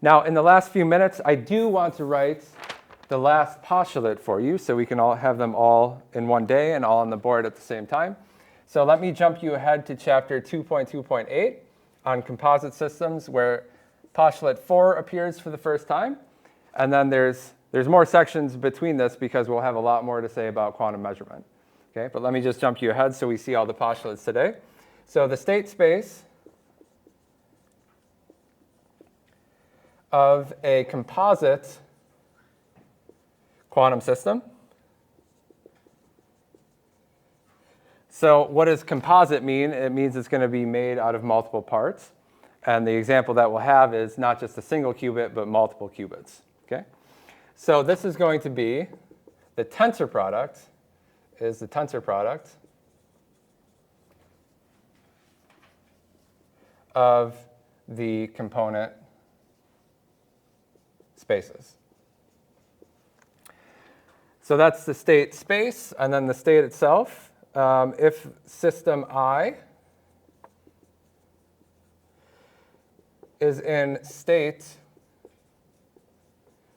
Now, in the last few minutes, I do want to write the last postulate for you so we can all have them all in one day and all on the board at the same time. So let me jump you ahead to chapter 2.2.8 on composite systems, where postulate 4 appears for the first time. And then there's more sections between this because we'll have a lot more to say about quantum measurement. Okay, but let me just jump you ahead so we see all the postulates today. So the state space of a composite quantum system. So what does composite mean? It means it's going to be made out of multiple parts. And the example that we'll have is not just a single qubit, but multiple qubits. Okay? So this is going to be the tensor product, is the tensor product of the component spaces. So that's the state space, and then the state itself. If system I is in state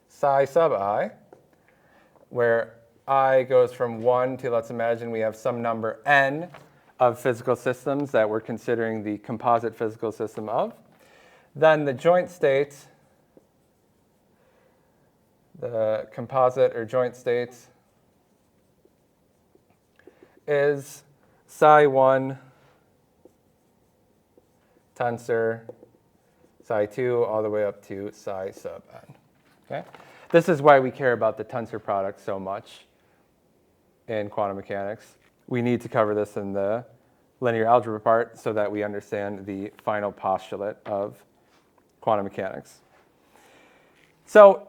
psi sub I, where I goes from 1 to, let's imagine we have some number n of physical systems that we're considering the composite physical system of, then the joint state, the composite or joint state, is psi 1 tensor psi 2 all the way up to psi sub n. Okay? This is why we care about the tensor product so much in quantum mechanics. We need to cover this in the linear algebra part so that we understand the final postulate of quantum mechanics. So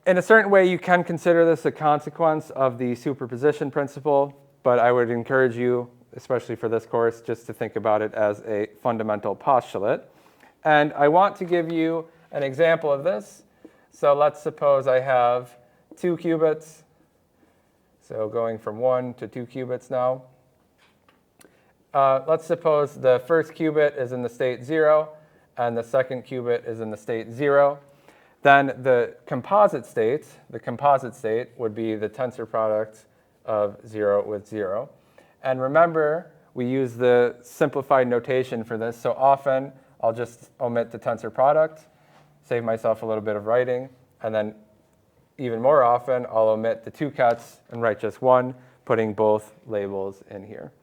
in a certain way, you can consider this a consequence of the superposition principle, but I would encourage you, especially for this course, just to think about it as a fundamental postulate. And I want to give you an example of this. So let's suppose I have 2 qubits. So going from 1 to 2 qubits now. Let's suppose the first qubit is in the state 0, and the second qubit is in the state 0. Then the composite state would be the tensor product of 0 with 0. And remember, we use the simplified notation for this. So often, I'll just omit the tensor product, save myself a little bit of writing. And then even more often, I'll omit the 2 cuts and write just 1, putting both labels in here.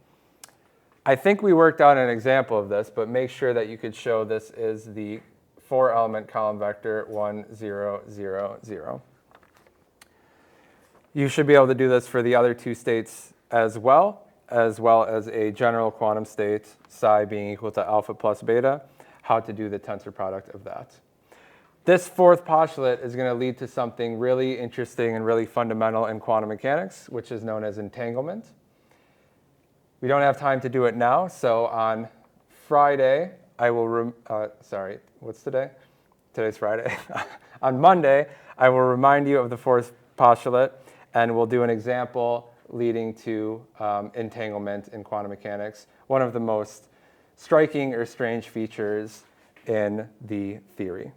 I think we worked out an example of this, but make sure that you could show this is the 4-element column vector 1, 0, 0, 0. You should be able to do this for the other 2 states as well as a general quantum state, psi being equal to alpha plus beta, how to do the tensor product of that. This 4th postulate is going to lead to something really interesting and really fundamental in quantum mechanics, which is known as entanglement. We don't have time to do it now, so on Friday, I will, what's today? Today's Friday. On Monday, I will remind you of the 4th postulate, and we'll do an example leading to entanglement in quantum mechanics, one of the most striking or strange features in the theory.